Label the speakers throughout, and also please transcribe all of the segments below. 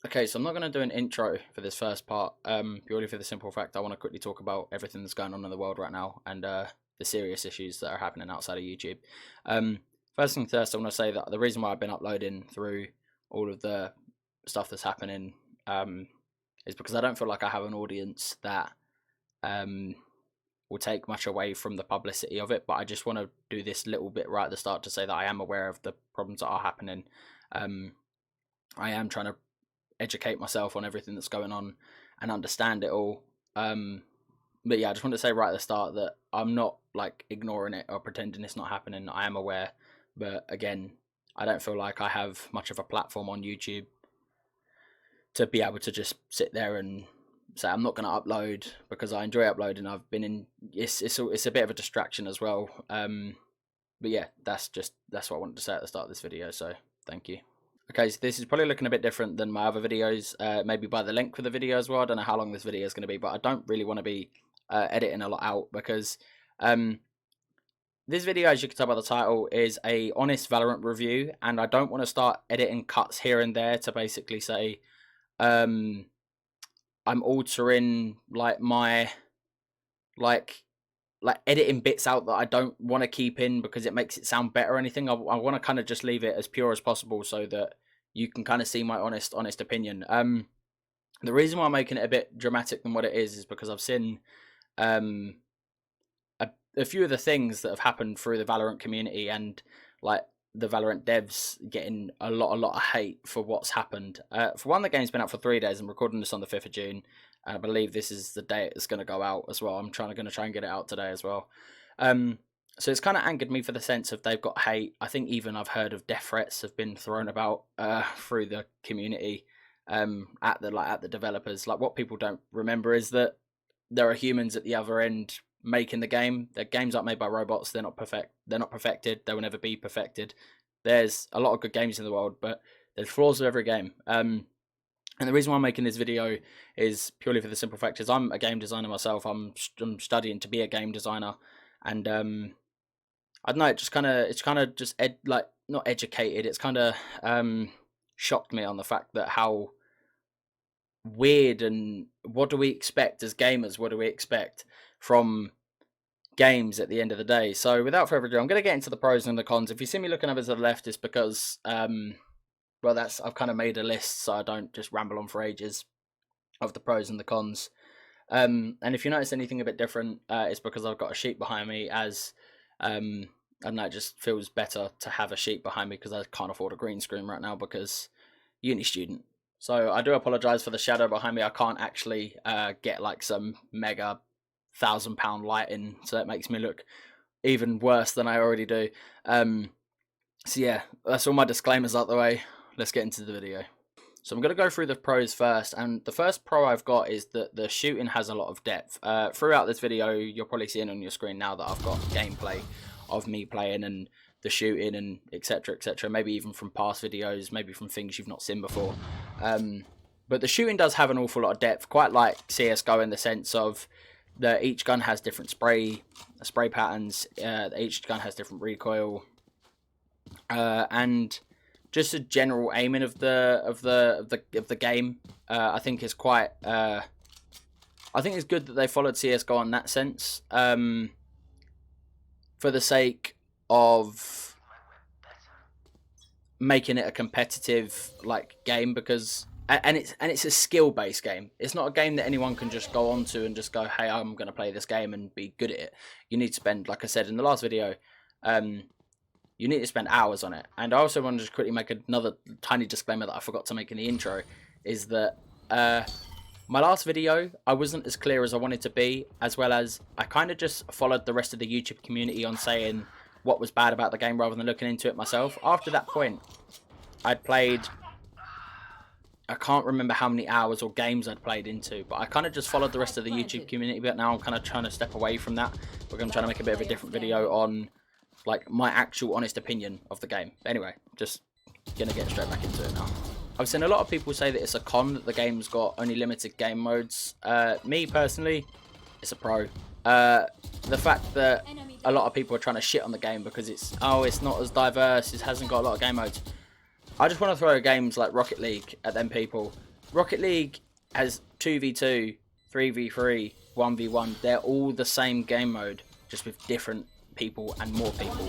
Speaker 1: Okay, so I'm not going to do an intro for this first part, purely for the simple fact I want to quickly talk about everything that's going on in the world right now and the serious issues that are happening outside of YouTube. Um, First thing first, I want to say that the reason why I've been uploading through all of the stuff that's happening is because I don't feel like I have an audience that um, will take much away from the publicity of it, but I just want to do this little bit right at the start to say that I am aware of the problems that are happening. I am trying to educate myself on everything that's going on and understand it all. But yeah, I just want to say right at the start that I'm not like ignoring it or pretending it's not happening. I am aware, but again, I don't feel like I have much of a platform on YouTube to be able to just sit there and say I'm not going to upload because I enjoy uploading. I've been in it's a bit of a distraction as well. But yeah, that's what I wanted to say at the start of this video. So thank you. Okay, so this is probably looking a bit different than my other videos, maybe by the length of the video as well. I don't know how long this video is going to be, but I don't really want to be editing a lot out because this video, as you can tell by the title, is a honest Valorant review, and I don't want to start editing cuts here and there to basically say I'm altering like my like editing bits out that I don't want to keep in because it makes it sound better or anything. I want to kind of just leave it as pure as possible so that you can kind of see my honest opinion. The reason why I'm making it a bit dramatic than what it is because I've seen a few of the things that have happened through the Valorant community and like the Valorant devs getting a lot of hate for what's happened. For one, the game's been out for 3 days. I'm recording this on the 5th of June. I believe this is the day it's going to go out as well. I'm going to try and get it out today as well. So it's kind of angered me for the sense of they've got hate. I think even I've heard of death threats have been thrown about through the community at the developers. Like what people don't remember is that there are humans at the other end making the game. The games aren't made by robots. They're not perfected. They will never be perfected. There's a lot of good games in the world, but there's flaws with every game. And the reason why I'm making this video is purely for the simple fact is I'm a game designer myself. I'm studying to be a game designer, and I don't know. It's kind of just not educated. It's kind of shocked me on the fact that how weird and what do we expect as gamers? What do we expect from games at the end of the day? So without further ado, I'm going to get into the pros and the cons. If you see me looking over to the left, it's because well, I've kind of made a list so I don't just ramble on for ages of the pros and the cons. And if you notice anything a bit different, it's because I've got a sheet behind me. As I don't know, it just feels better to have a sheet behind me because I can't afford a green screen right now because uni student. So I do apologise for the shadow behind me. I can't actually get like some mega £1,000 lighting, so that makes me look even worse than I already do. So yeah, that's all my disclaimers out the way. Let's get into the video. So I'm going to go through the pros first, and the first pro I've got is that the shooting has a lot of depth. Throughout this video, you're probably seeing on your screen now that I've got gameplay of me playing and the shooting and etc, maybe even from past videos, maybe from things you've not seen before. But the shooting does have an awful lot of depth, quite like CSGO in the sense of that each gun has different spray patterns, each gun has different recoil, and just a general aiming of the game. I think is quite. I think it's good that they followed CS:GO in that sense, for the sake of making it a competitive like game because. And it's a skill-based game. It's not a game that anyone can just go onto and just go, hey, I'm going to play this game and be good at it. You need to spend, like I said in the last video, you need to spend hours on it. And I also want to just quickly make another tiny disclaimer that I forgot to make in the intro, is that my last video, I wasn't as clear as I wanted to be, as well as I kind of just followed the rest of the YouTube community on saying what was bad about the game rather than looking into it myself. After that point, I'd played... I can't remember how many hours or games I'd played into, but I kind of just followed the rest of the YouTube community, but now I'm kind of trying to step away from that. We're going to try to make a bit of a different video on like my actual honest opinion of the game. But anyway, just going to get straight back into it now. I've seen a lot of people say that it's a con that the game's got only limited game modes. Me personally, it's a pro. The fact that a lot of people are trying to shit on the game because it's not as diverse, it hasn't got a lot of game modes. I just want to throw games like Rocket League at them people Rocket League has 2v2, 3v3, 1v1. They're all the same game mode, just with different people and more people.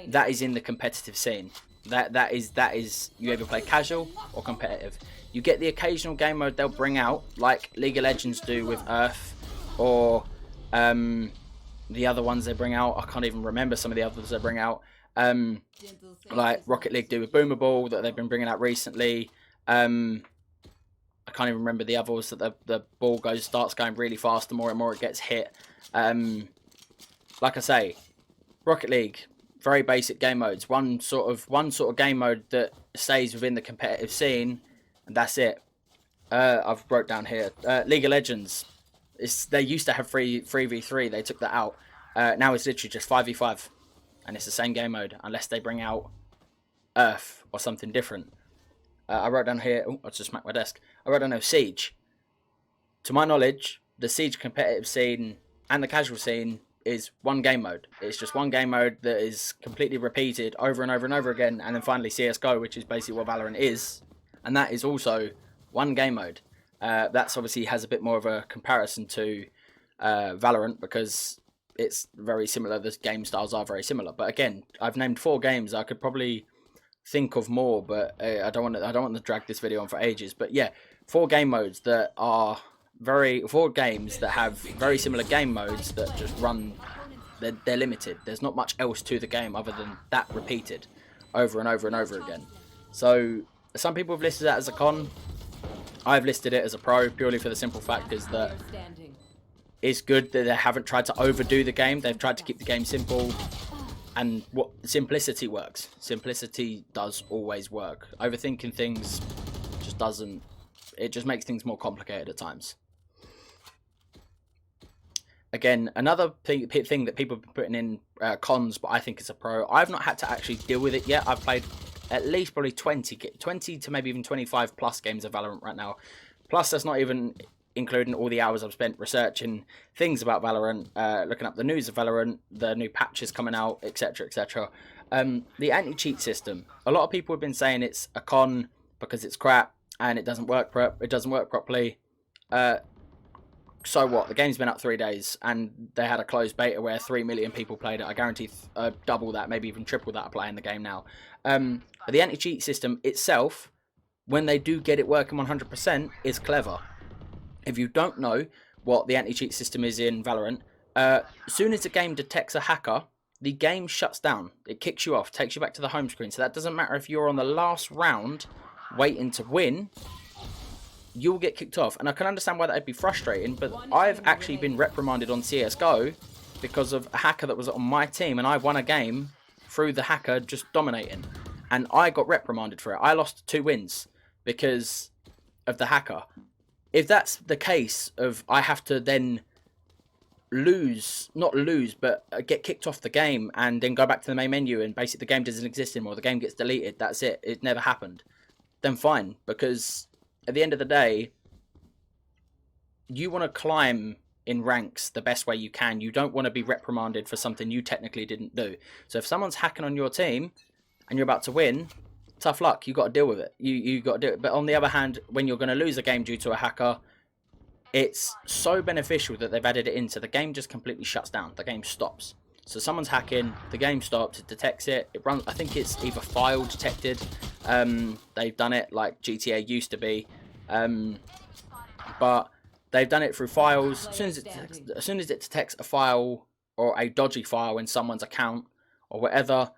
Speaker 1: That is in the competitive scene. That is you either play casual or competitive. You get the occasional game mode they'll bring out, like League of Legends do with Earth, or the other ones they bring out. I can't even remember some of the others they bring out. Like Rocket League do with Boomer Ball that they've been bringing out recently. I can't even remember the others that the ball starts going really fast the more and more it gets hit. Like I say, Rocket League, very basic game modes. One sort of game mode that stays within the competitive scene, and that's it. I've wrote down here. League of Legends. They used to have 3v3. They took that out. Now it's literally just 5v5, and it's the same game mode unless they bring out Earth or something different. I wrote down here. Oh, I just smacked my desk. I wrote down here Siege. To my knowledge, the Siege competitive scene and the casual scene is one game mode. It's just one game mode that is completely repeated over and over and over again. And then finally CSGO, which is basically what Valorant is. And that is also one game mode. That's obviously has a bit more of a comparison to Valorant because it's very similar. The game styles are very similar. But again, I've named 4 games. I could probably think of more, but I don't want to drag this video on for ages. But yeah, 4 game modes that are 4 games that have very similar game modes that just run. They're limited. There's not much else to the game other than that repeated over and over and over again. So some people have listed that as a con. I've listed it as a pro purely for the simple fact is that it's good that they haven't tried to overdo the game. They've tried to keep the game simple. And what simplicity works. Simplicity does always work. Overthinking things just doesn't. It just makes things more complicated at times. Again, another thing that people have been putting in cons, but I think it's a pro. I've not had to actually deal with it yet. I've played at least probably 20 to maybe even 25 plus games of Valorant right now. Plus, that's not even including all the hours I've spent researching things about Valorant, looking up the news of Valorant, the new patches coming out, etc, etc. The anti-cheat system. A lot of people have been saying it's a con because it's crap and it doesn't work properly. So what? The game's been up 3 days and they had a closed beta where 3 million people played it. I guarantee double that, maybe even triple that are playing the game now. The anti-cheat system itself, when they do get it working 100%, is clever. If you don't know what the anti-cheat system is in Valorant, as soon as the game detects a hacker, the game shuts down. It kicks you off, takes you back to the home screen. So that doesn't matter if you're on the last round waiting to win, you'll get kicked off. And I can understand why that would be frustrating, but I've actually been reprimanded on CSGO because of a hacker that was on my team, and I won a game through the hacker just dominating. And I got reprimanded for it. I lost 2 wins because of the hacker. If that's the case of I have to then not lose, but get kicked off the game and then go back to the main menu and basically the game doesn't exist anymore, the game gets deleted, that's it, it never happened, then fine. Because at the end of the day, you want to climb in ranks the best way you can. You don't want to be reprimanded for something you technically didn't do. So if someone's hacking on your team and you're about to win, tough luck, you got to deal with it. You got to do it. But on the other hand, when you're going to lose a game due to a hacker, it's so beneficial that they've added it in, so the game just completely shuts down. The game stops. So someone's hacking, the game stops, it detects it, it runs. I think it's either file detected. They've done it like GTA used to be, but they've done it through files. As soon as it detects a file or a dodgy file in someone's account or whatever,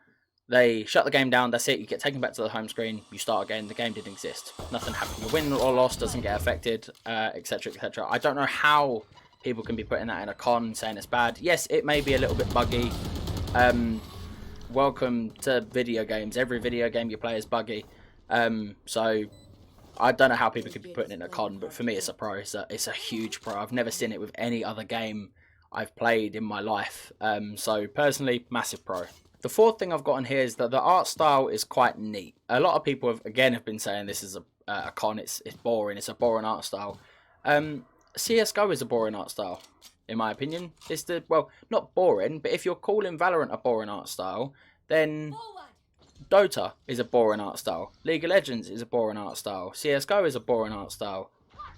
Speaker 1: they shut the game down, that's it, you get taken back to the home screen, you start again, the game didn't exist. Nothing happened. Your win or loss doesn't get affected, etc, etc. I don't know how people can be putting that in a con, saying it's bad. Yes, it may be a little bit buggy. Welcome to video games. Every video game you play is buggy. So I don't know how people could be putting it in a con, but for me it's a pro. It's a huge pro. I've never seen it with any other game I've played in my life. So personally, massive pro. The fourth thing I've got on here is that the art style is quite neat. A lot of people have been saying this is a con. It's boring. It's a boring art style. CSGO is a boring art style, in my opinion. It's well, not boring, but if you're calling Valorant a boring art style, then Dota is a boring art style. League of Legends is a boring art style. CSGO is a boring art style.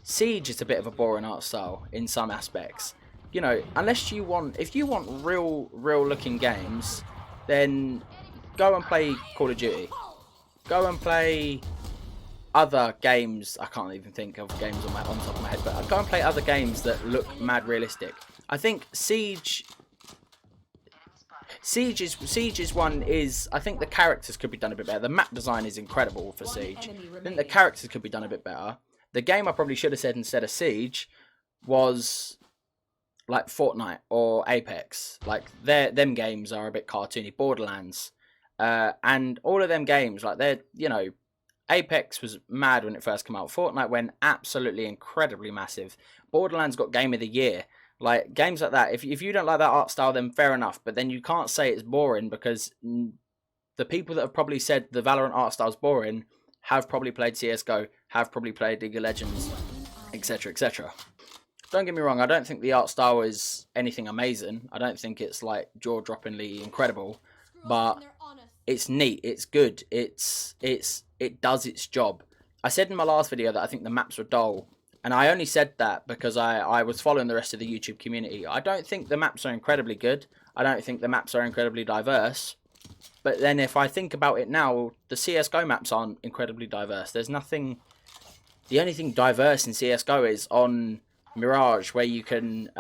Speaker 1: Siege is a bit of a boring art style in some aspects. You know, unless you want, if you want real looking games, then go and play Call of Duty. Go and play other games. I can't even think of games on top of my head, but go and play other games that look mad realistic. I think Siege's one is, I think the characters could be done a bit better. The map design is incredible for Siege. I think the characters could be done a bit better. The game I probably should have said instead of Siege was like Fortnite or Apex. Like them games are a bit cartoony. Borderlands, and all of them games, like they're, you know, Apex was mad when it first came out. Fortnite went absolutely incredibly massive. Borderlands got Game of the Year. Like games like that. If you don't like that art style, then fair enough. But then you can't say it's boring, because the people that have probably said the Valorant art style is boring have probably played CSGO, have probably played League of Legends, etc., etc. Don't get me wrong, I don't think the art style is anything amazing. I don't think it's like jaw-droppingly incredible, but it's neat, it's good, it does its job. I said in my last video that I think the maps were dull, and I only said that because I was following the rest of the YouTube community. I don't think the maps are incredibly good. I don't think the maps are incredibly diverse. But then if I think about it now, the CSGO maps aren't incredibly diverse. There's nothing... The only thing diverse in CSGO is on Mirage, where you can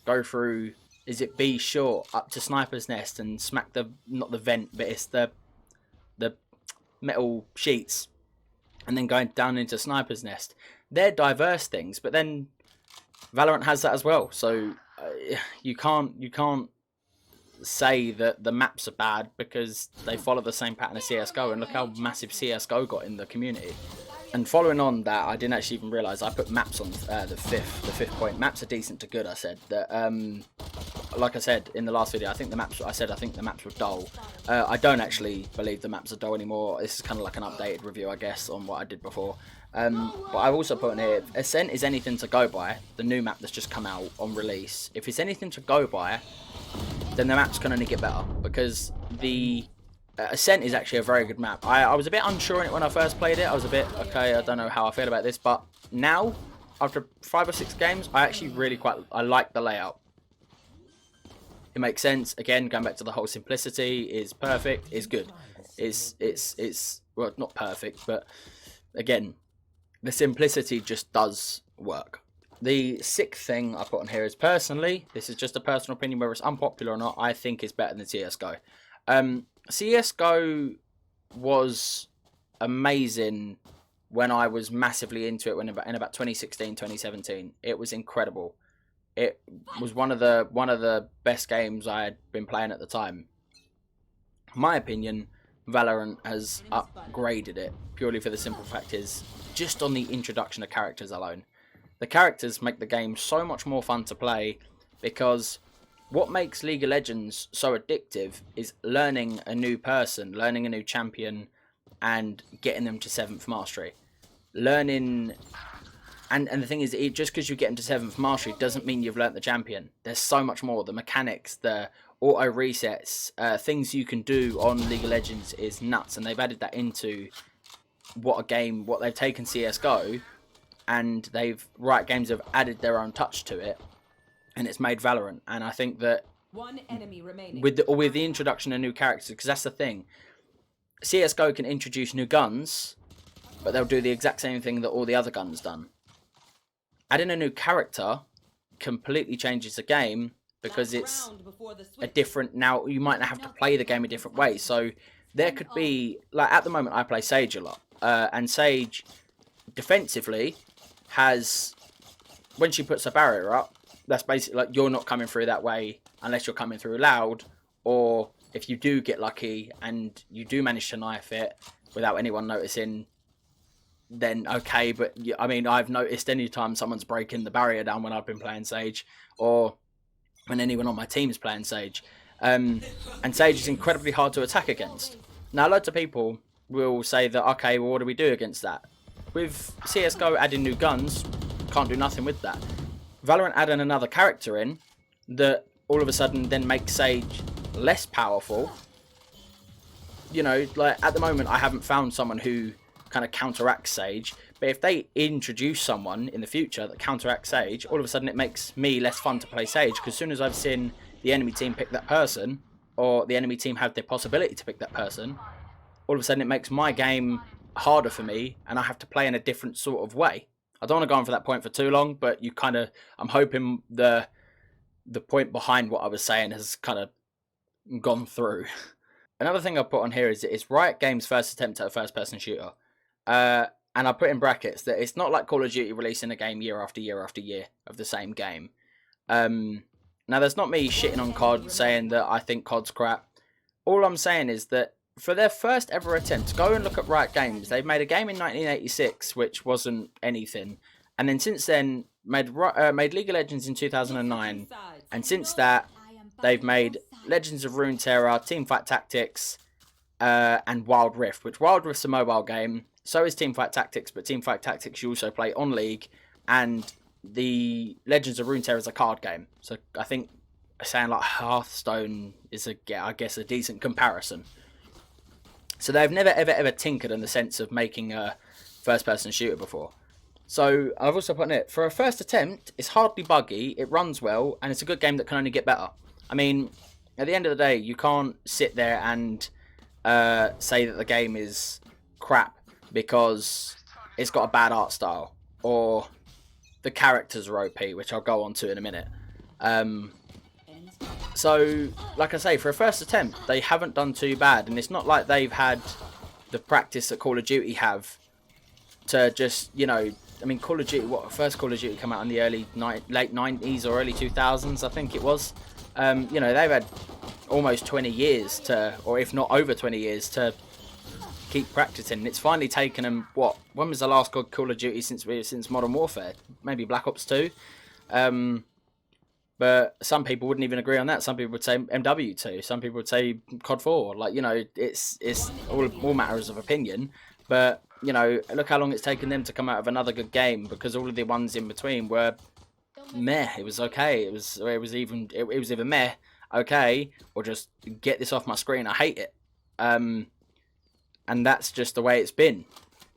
Speaker 1: go through... Is it B short up to Sniper's Nest and smack the... Not the vent, but it's the metal sheets. And then going down into Sniper's Nest. They're diverse things, but then Valorant has that as well. So you can't say that the maps are bad because they follow the same pattern as CSGO, and look how massive CSGO got in the community. And following on that, I didn't actually even realise I put maps on the fifth point. Maps are decent to good. I said that. Like I said in the last video, I think the maps were dull. I don't actually believe the maps are dull anymore. This is kind of like an updated review, I guess, on what I did before. But I've also put in here, if Ascent is anything to go by, the new map that's just come out on release, if it's anything to go by, then the maps can only get better, because the Ascent is actually a very good map. I was a bit unsure on it when I first played it. I was a bit, okay, I don't know how I feel about this, but now, after 5 or 6 games, I actually really I like the layout. It makes sense. Again, going back to the whole simplicity, is perfect, is good. It's well, not perfect, but again, the simplicity just does work. The 6th thing I put on here is, personally, this is just a personal opinion, whether it's unpopular or not, I think it's better than CSGO. CSGO was amazing when I was massively into it in about 2016, 2017. It was incredible. It was one of the best games I had been playing at the time. In my opinion, Valorant has upgraded it, purely for the simple fact is, just on the introduction of characters alone. The characters make the game so much more fun to play, because what makes League of Legends so addictive is learning a new person, learning a new champion, and getting them to 7th mastery. Learning... And the thing is, just because you get into 7th mastery doesn't mean you've learnt the champion. There's so much more. The mechanics, the auto resets, things you can do on League of Legends is nuts. And they've added that into what they've taken CSGO, and Riot Games have added their own touch to it, and it's made Valorant. And I think that
Speaker 2: one enemy remaining.
Speaker 1: with the introduction of new characters, because that's the thing, CSGO can introduce new guns, but they'll do the exact same thing that all the other guns done. Adding a new character completely changes the game, because it's a different... Now, you might have to play the game a different way. So, there could be... Like, at the moment, I play Sage a lot. And Sage, defensively, has... When she puts a barrier up, that's basically like, you're not coming through that way unless you're coming through loud. Or, if you do get lucky and you do manage to knife it without anyone noticing... then okay, but I mean, I've noticed any time someone's breaking the barrier down when I've been playing Sage, or when anyone on my team is playing Sage. And Sage is incredibly hard to attack against. Now, loads of people will say that, okay, well, what do we do against that? With CSGO adding new guns, can't do nothing with that. Valorant adding another character in, that all of a sudden then makes Sage less powerful, you know, like at the moment I haven't found someone who kind of counteracts Sage, but if they introduce someone in the future that counteracts Sage, all of a sudden it makes me less fun to play Sage, because as soon as I've seen the enemy team pick that person, or the enemy team have the possibility to pick that person, all of a sudden it makes my game harder for me, and I have to play in a different sort of way. I don't want to go on for that point for too long, but you kind of, I'm hoping the point behind what I was saying has kind of gone through. Another thing I put on here is it's Riot Games' first attempt at a first-person shooter. And I put in brackets that it's not like Call of Duty releasing a game year after year after year of the same game. Now, there's not me shitting on COD saying that I think COD's crap. All I'm saying is that for their first ever attempt, go and look at Riot Games. They've made a game in 1986, which wasn't anything. And then since then, made League of Legends in 2009. And since that, they've made Legends of Runeterra, Teamfight Tactics, and Wild Rift, which Wild Rift's a mobile game. So is Teamfight Tactics, but Teamfight Tactics you also play on League, and the Legends of Runeterra is a card game. So I think saying like Hearthstone is I guess a decent comparison. So they've never ever tinkered in the sense of making a first-person shooter before. So I've also put in it, for a first attempt, it's hardly buggy, it runs well, and it's a good game that can only get better. I mean, at the end of the day, you can't sit there and say that the game is crap because it's got a bad art style, or the characters are OP, which I'll go on to in a minute. So, like I say, for a first attempt, they haven't done too bad, and it's not like they've had the practice that Call of Duty have to just, you know, I mean, Call of Duty, first Call of Duty came out in the late 90s or early 2000s, I think it was. You know, they've had almost 20 years to, or if not over 20 years to keep practicing. It's finally taken them, when was the last good Call of Duty since Modern Warfare? Maybe Black Ops 2. But some people wouldn't even agree on that. Some people would say MW2. Some people would say COD 4. Like, you know, it's all matters of opinion. But, you know, look how long it's taken them to come out of another good game, because all of the ones in between were meh. It was okay. It was either meh, okay, or just get this off my screen. I hate it. And that's just the way it's been.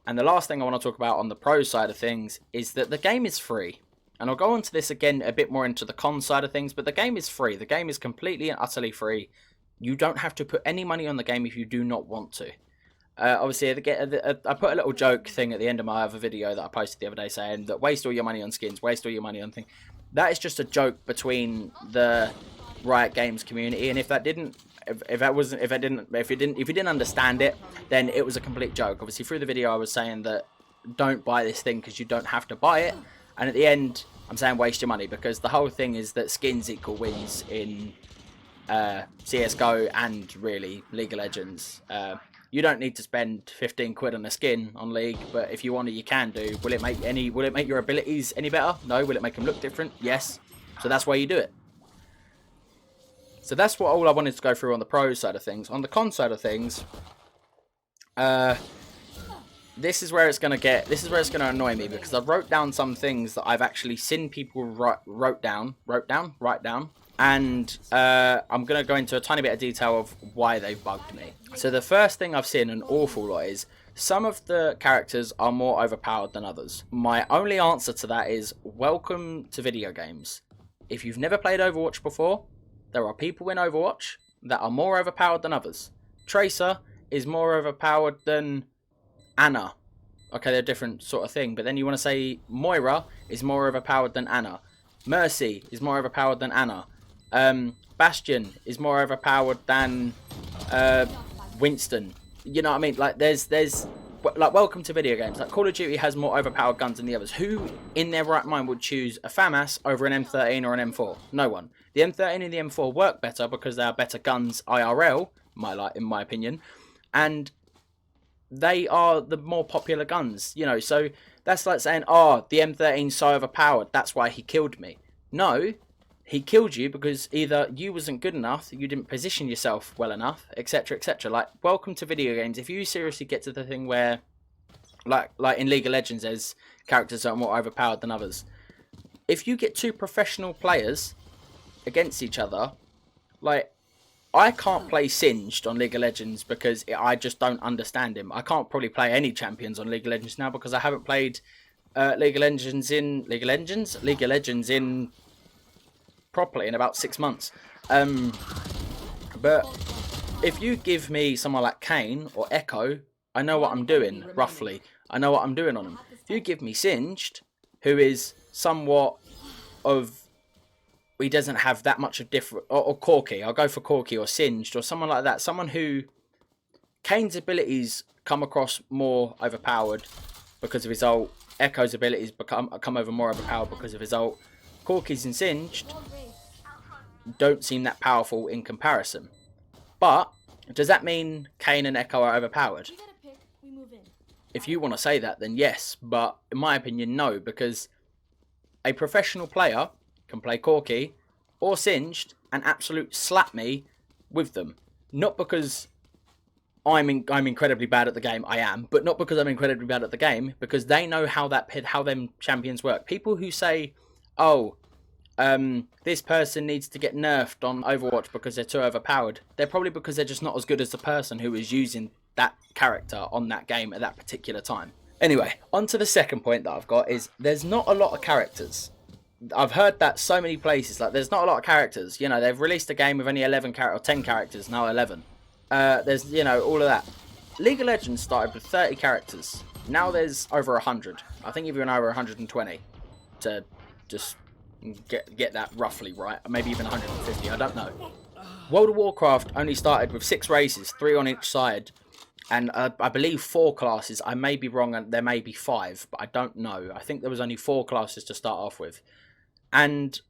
Speaker 1: And the last thing I want to talk about on the pro side of things is that the game is free. And I'll go on to this again a bit more into the con side of things, but the game is free. The game is completely and utterly free. You don't have to put any money on the game if you do not want to. Obviously, I put a little joke thing at the end of my other video that I posted the other day saying that waste all your money on skins, waste all your money on things. That is just a joke between the Riot Games community, and if you didn't understand it, then it was a complete joke. Obviously, through the video, I was saying that don't buy this thing because you don't have to buy it, and at the end, I'm saying waste your money, because the whole thing is that skins equal wins in CSGO and really League of Legends. You don't need to spend 15 quid on a skin on League, but if you want to, you can do. Will it make your abilities any better? No. Will it make them look different? Yes. So that's why you do it. So that's all I wanted to go through on the pro side of things. On the con side of things, this is where it's going to annoy me, because I wrote down some things that I've actually seen people write down, and I'm going to go into a tiny bit of detail of why they've bugged me. So the first thing I've seen an awful lot is some of the characters are more overpowered than others. My only answer to that is welcome to video games. If you've never played Overwatch before, there are people in Overwatch that are more overpowered than others. Tracer is more overpowered than Ana. Okay, they're a different sort of thing, but then you want to say Moira is more overpowered than Ana. Mercy is more overpowered than Ana. Bastion is more overpowered than Winston. You know what I mean? Like, there's like, welcome to video games. Like, Call of Duty has more overpowered guns than the others. Who in their right mind would choose a FAMAS over an M13 or an M4? No one. The M13 and the M4 work better because they are better guns IRL, in my opinion, and they are the more popular guns. You know, so that's like saying, oh, the M13's so overpowered, that's why he killed me. No. He killed you because either you wasn't good enough, you didn't position yourself well enough, etc, etc. Like, welcome to video games. If you seriously get to the thing where, like in League of Legends, there's characters that are more overpowered than others. If you get two professional players against each other, like, I can't play Singed on League of Legends because I just don't understand him. I can't probably play any champions on League of Legends now because I haven't played League of Legends in properly in about 6 months. But if you give me someone like Kane or Echo, I know what I'm doing, roughly. I know what I'm doing on them. If you give me Singed, who is somewhat of... he doesn't have that much of different... or Corki. I'll go for Corki or Singed or someone like that. Someone who... Kane's abilities come across more overpowered because of his ult. Echo's abilities come over more overpowered because of his ult. Corki's and Singed don't seem that powerful in comparison. But does that mean Kane and Echo are overpowered? If you want to say that, then yes. But in my opinion, no. Because a professional player can play Corki or Singed and absolute slap me with them. Not because I'm incredibly bad at the game. I am. But not because I'm incredibly bad at the game. Because they know how them champions work. People who say, oh... this person needs to get nerfed on Overwatch because they're too overpowered. They're probably because they're just not as good as the person who is using that character on that game at that particular time. Anyway, on to the second point that I've got is there's not a lot of characters. I've heard that so many places, like there's not a lot of characters. You know, they've released a game with only 11 characters, or 10 characters, now 11. There's, you know, all of that. League of Legends started with 30 characters. Now there's over 100. I think even over 120 to just... get that roughly right, maybe even 150, I don't know. World of Warcraft only started with 6 races, 3 on each side, and I believe 4 classes. I may be wrong, and there may be 5, but I don't know. I think there was only 4 classes to start off with, and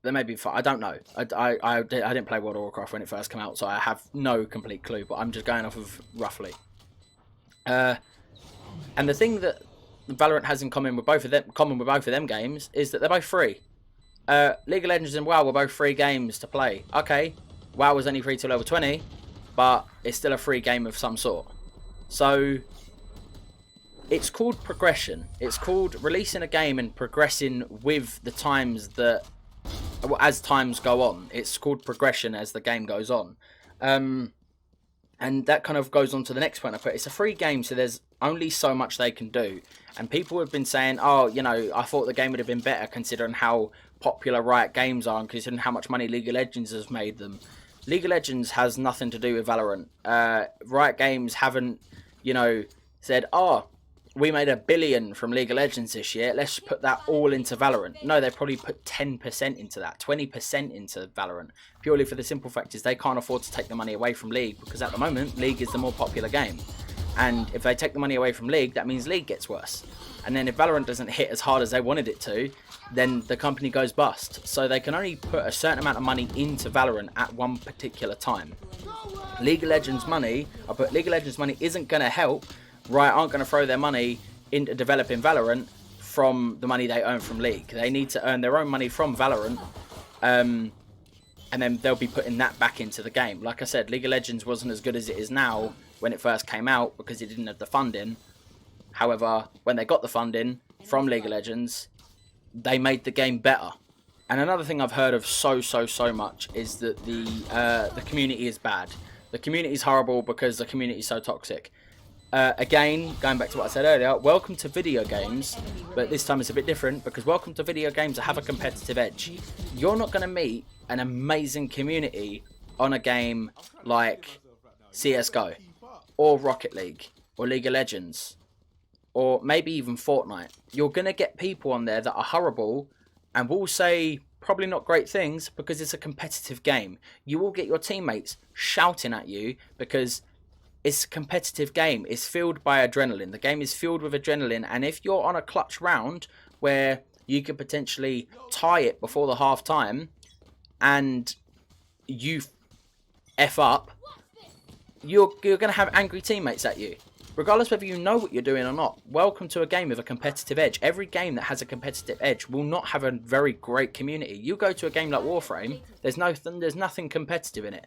Speaker 1: there may be 5. I don't know. I didn't play World of Warcraft when it first came out, so I have no complete clue, but I'm just going off of roughly. And the thing that Valorant has in common with both of them games is that they're both free. League of Legends and WoW were both free games to play. Okay, WoW was only free till level 20, but it's still a free game of some sort. So it's called progression. It's called releasing a game and progressing with the times that, as times go on. It's called progression as the game goes on. And that kind of goes on to the next point I put. It's a free game, so there's only so much they can do. And people have been saying, oh, you know, I thought the game would have been better considering how popular Riot games are and considering how much money League of Legends has made them. League of Legends has nothing to do with Valorant. Riot Games haven't, you know, said, oh, we made $1 billion from League of Legends this year, let's put that all into Valorant. No, they probably put 10% into that, 20% into Valorant, purely for the simple fact is they can't afford to take the money away from League, because at the moment, League is the more popular game. And if they take the money away from League, that means League gets worse. And then if Valorant doesn't hit as hard as they wanted it to, then the company goes bust. So they can only put a certain amount of money into Valorant at one particular time. League of Legends money isn't going to help. Riot aren't going to throw their money into developing Valorant from the money they earn from League. They need to earn their own money from Valorant, and then they'll be putting that back into the game. Like I said, League of Legends wasn't as good as it is now when it first came out because it didn't have the funding. However, when they got the funding from League of Legends, they made the game better. And another thing I've heard of so much is that the community is bad. The community is horrible because the community is so toxic. Again, going back to what I said earlier, welcome to video games, but this time it's a bit different because welcome to video games that have a competitive edge. You're not going to meet an amazing community on a game like CSGO or Rocket League or League of Legends or maybe even Fortnite. You're going to get people on there that are horrible and will say probably not great things because it's a competitive game. You will get your teammates shouting at you because it's a competitive game. It's fueled by adrenaline. The game is filled with adrenaline. And if you're on a clutch round where you could potentially tie it before the half time and you F up, you're going to have angry teammates at you. Regardless whether you know what you're doing or not. Welcome to a game with a competitive edge. Every game that has a competitive edge will not have a very great community. You go to a game like Warframe, there's nothing competitive in it.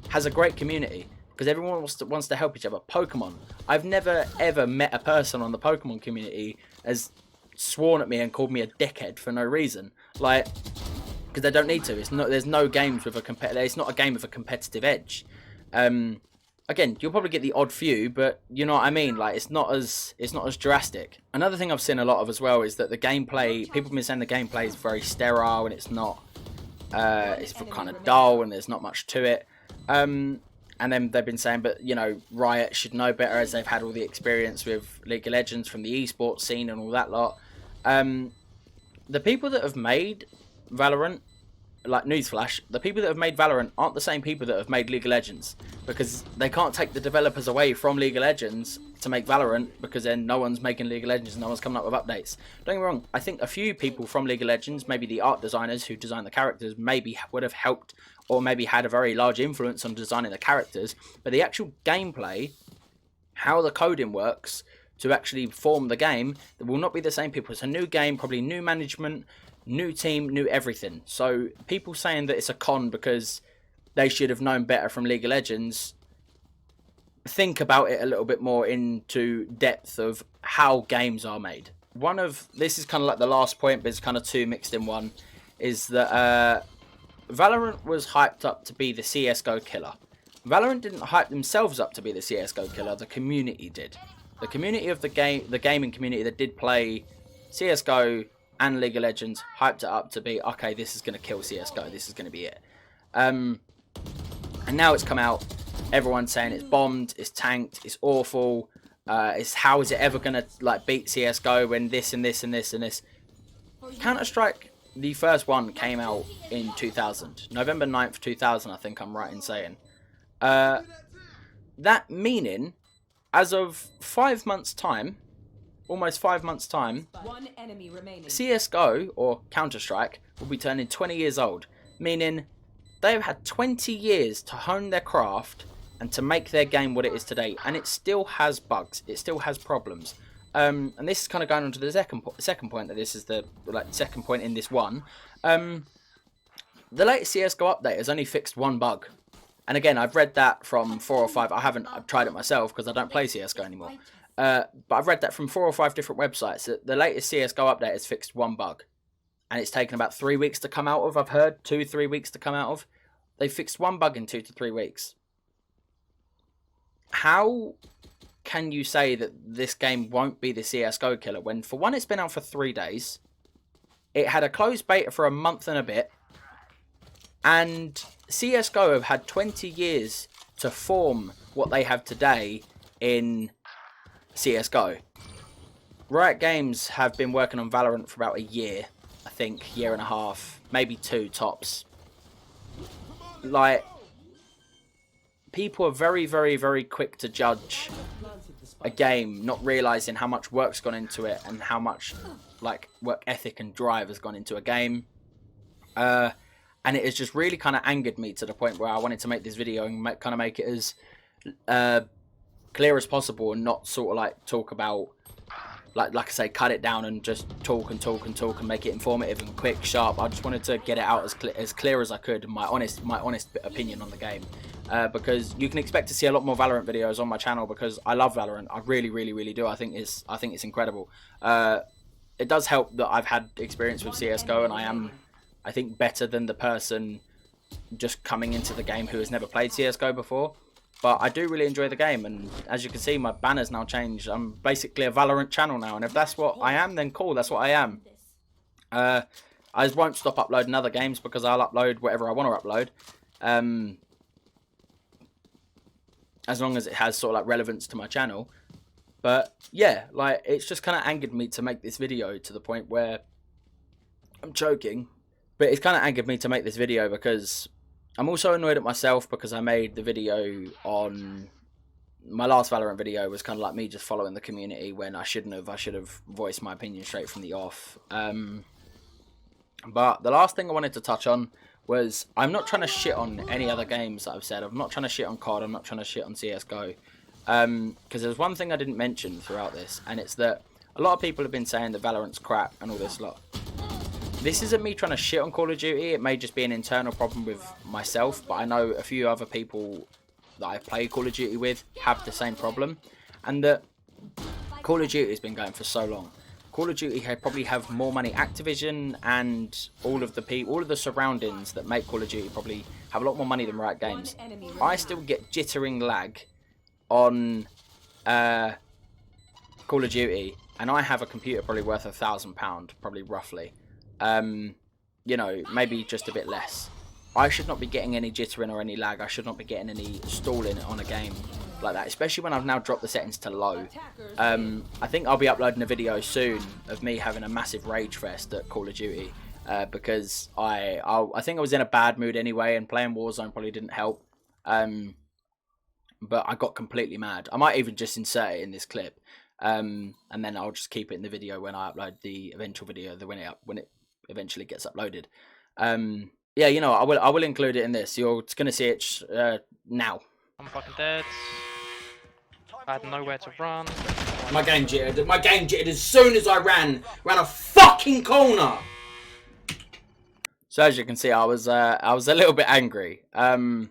Speaker 1: Has a great community. Because everyone wants to help each other. Pokemon. I've never ever met a person on the Pokemon community has sworn at me and called me a dickhead for no reason. Like, because they don't need to. It's not. There's no games with a It's not a game with a competitive edge. Again, you'll probably get the odd few, but you know what I mean. Like it's not as drastic. Another thing I've seen a lot of as well is that the gameplay. People have been saying the gameplay is very sterile and it's not. It's kind of dull and there's not much to it. And then they've been saying, but you know, Riot should know better as they've had all the experience with League of Legends from the esports scene and all that lot. The people that have made Valorant, like newsflash, the people that have made Valorant aren't the same people that have made League of Legends, because they can't take the developers away from League of Legends to make Valorant, because then no one's making League of Legends and no one's coming up with updates. Don't get me wrong, I think a few people from League of Legends, maybe the art designers who design the characters, maybe would have helped or maybe had a very large influence on designing the characters, but the actual gameplay, how the coding works to actually form the game, it will not be the same people. It's a new game, probably new management, new team, new everything. So people saying that it's a con because they should have known better from League of Legends, think about it a little bit more into depth of how games are made. This is kind of like the last point, but it's kind of two mixed in one, is that Valorant was hyped up to be the CSGO killer. Valorant didn't hype themselves up to be the CSGO killer, the community did. The community of the gaming community that did play CSGO and League of Legends hyped it up to be, okay, this is going to kill CSGO, this is going to be it. And now it's come out, everyone's saying it's bombed, it's tanked, it's awful, it's how is it ever going to like beat CSGO when this and this and this and this. Counter-Strike, the first one came out in 2000. November 9th, 2000, I think I'm right in saying. That meaning, as of 5 months' time, almost 5 months' time, CSGO, or Counter-Strike, will be turning 20 years old. Meaning, they've had 20 years to hone their craft and to make their game what it is today. And it still has bugs. It still has problems. And this is kind of going on to the second point, that this is the second point in this one. The latest CSGO update has only fixed one bug. And again, I've read that from 4 or 5. I've tried it myself because I don't play CSGO anymore. But I've read that from 4 or 5 different websites that the latest CSGO update has fixed one bug. And it's taken about 3 weeks to come out of, I've heard. 2-3 weeks to come out of. They fixed one bug in 2 to 3 weeks. How can you say that this game won't be the CSGO killer when, for one, it's been out for 3 days, it had a closed beta for a month and a bit, and CSGO have had 20 years to form what they have today in CSGO. Riot Games have been working on Valorant for about a year, I think, year and a half, maybe 2 tops. Like, people are very, very, very quick to judge a game, not realizing how much work's gone into it and how much like work ethic and drive has gone into a game. And it has just really kind of angered me to the point where I wanted to make this video and kind of make it as clear as possible and not sort of like talk about, like I say, cut it down and just talk and talk and talk and make it informative and quick, sharp. I just wanted to get it out as clear as I could, my honest opinion on the game. Because you can expect to see a lot more Valorant videos on my channel, because I love Valorant. I really, really, really do. I think it's incredible. It does help that I've had experience with CSGO, and I am, I think, better than the person just coming into the game who has never played CSGO before. But I do really enjoy the game, and as you can see, my banner's now changed. I'm basically a Valorant channel now, and if that's what I am, then cool, that's what I am. I won't stop uploading other games, because I'll upload whatever I want to upload. As long as it has sort of like relevance to my channel. But yeah, like, it's just kind of angered me to make this video to the point where I'm joking. But it's kind of angered me to make this video because I'm also annoyed at myself, because I made the video on my last Valorant video was kind of like me just following the community when I shouldn't have. I should have voiced my opinion straight from the off. But the last thing I wanted to touch on was, I'm not trying to shit on any other games that I've said. I'm not trying to shit on COD. I'm not trying to shit on CSGO. Because there's one thing I didn't mention throughout this, and it's that a lot of people have been saying that Valorant's crap and all this lot. This isn't me trying to shit on Call of Duty. It may just be an internal problem with myself, but I know a few other people that I play Call of Duty with have the same problem. And that Call of Duty has been going for so long. Call of Duty probably have more money. Activision and all of the surroundings that make Call of Duty probably have a lot more money than Riot Games. I still get jittering lag on Call of Duty, and I have a computer probably worth £1,000, probably roughly. You know, maybe just a bit less. I should not be getting any jittering or any lag. I should not be getting any stalling on a game like that, especially when I've now dropped the settings to low. I think I'll be uploading a video soon of me having a massive rage fest at Call of Duty because I think I was in a bad mood anyway, and playing Warzone probably didn't help. But I got completely mad. I might even just insert it in this clip, and then I'll just keep it in the video when I upload the eventual video, when it eventually gets uploaded. Yeah, you know, I will include it in this. You're gonna see it now.
Speaker 2: I'm fucking dead. I had nowhere to run.
Speaker 1: My game jittered. My game jittered as soon as I ran a fucking corner. So as you can see, I was a little bit angry. And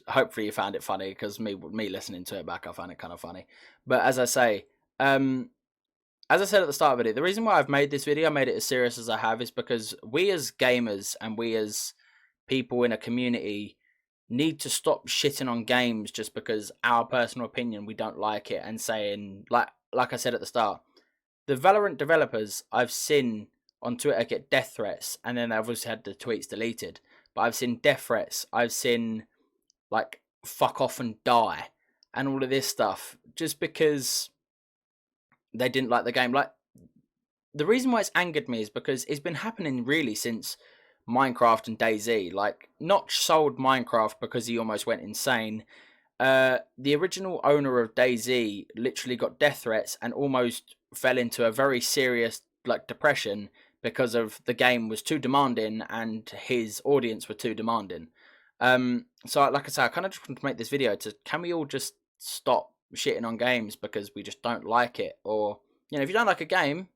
Speaker 1: hopefully you found it funny, because me listening to it back, I found it kind of funny. But as I say, as I said at the start of it, the reason why I've made this video, made it as serious as I have, is because we as gamers and we as people in a community need to stop shitting on games just because our personal opinion, we don't like it, and saying, like I said at the start, the Valorant developers I've seen on Twitter get death threats, and then they've obviously had the tweets deleted. But I've seen death threats, I've seen like fuck off and die, and all of this stuff, just because they didn't like the game. Like, the reason why it's angered me is because it's been happening really since Minecraft and DayZ. Like, Notch sold Minecraft because he almost went insane. The original owner of DayZ literally got death threats and almost fell into a very serious depression because of the game was too demanding and his audience were too demanding. So like I said, I kind of just want to make this video to, can we all just stop shitting on games because we just don't like it? Or, you know, if you don't like a game,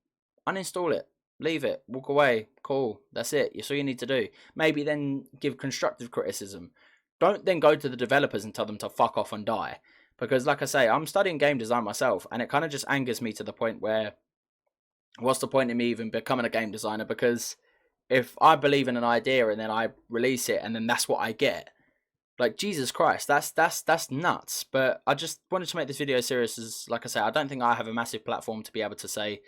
Speaker 1: uninstall it, leave it, walk away, cool, that's it. That's all you need to do. Maybe then give constructive criticism. Don't then go to the developers and tell them to fuck off and die. Because like I say, I'm studying game design myself, and it kind of just angers me to the point where, what's the point in me even becoming a game designer? Because if I believe in an idea and then I release it and then that's what I get, like, Jesus Christ, that's nuts. But I just wanted to make this video serious, as like I say, I don't think I have a massive platform to be able to say,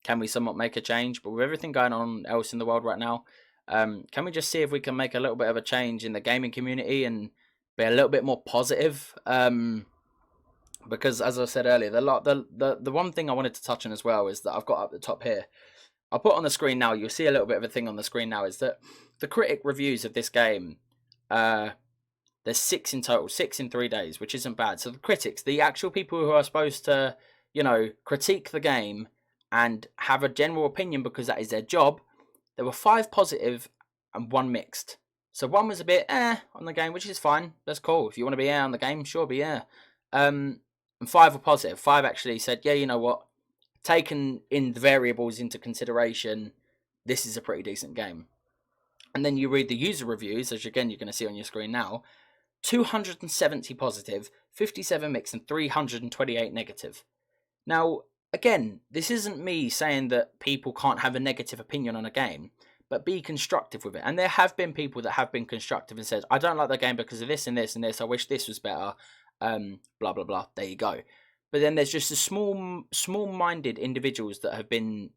Speaker 1: can we somewhat make a change? But with everything going on else in the world right now, can we just see if we can make a little bit of a change in the gaming community and be a little bit more positive? Because as I said earlier, the one thing I wanted to touch on as well is that I've got up the top here. I'll put on the screen now. You'll see a little bit of a thing on the screen now. Is that the critic reviews of this game? There's 6 in total, 6 in 3 days, which isn't bad. So the critics, the actual people who are supposed to, you know, critique the game and have a general opinion because that is their job, there were 5 positive and 1 mixed. So 1 was a bit on the game, which is fine. That's cool. If you want to be on the game, sure, be and 5 were positive. 5 actually said, yeah, you know what, taken in the variables into consideration, this is a pretty decent game. And then you read the user reviews, as again you're going to see on your screen now. 270 positive, 57 mixed, and 328 negative. Now, again, this isn't me saying that people can't have a negative opinion on a game, but be constructive with it. And there have been people that have been constructive and said, I don't like the game because of this and this and this, I wish this was better, blah, blah, blah, there you go. But then there's just the small-minded individuals that have been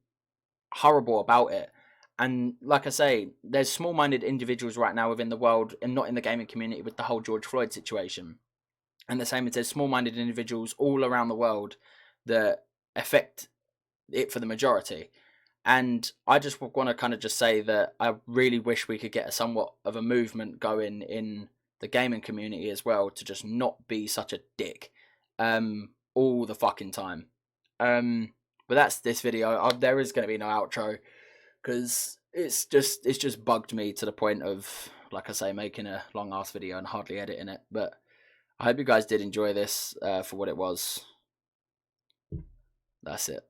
Speaker 1: horrible about it. And like I say, there's small-minded individuals right now within the world and not in the gaming community with the whole George Floyd situation. And the same as there's small-minded individuals all around the world that affect it for the majority. And I just want to kind of just say that I really wish we could get a somewhat of a movement going in the gaming community as well, to just not be such a dick all the fucking time. But that's this video. There is going to be no outro, because it's just bugged me to the point of, like I say, making a long ass video and hardly editing it. But I hope you guys did enjoy this for what it was. That's it.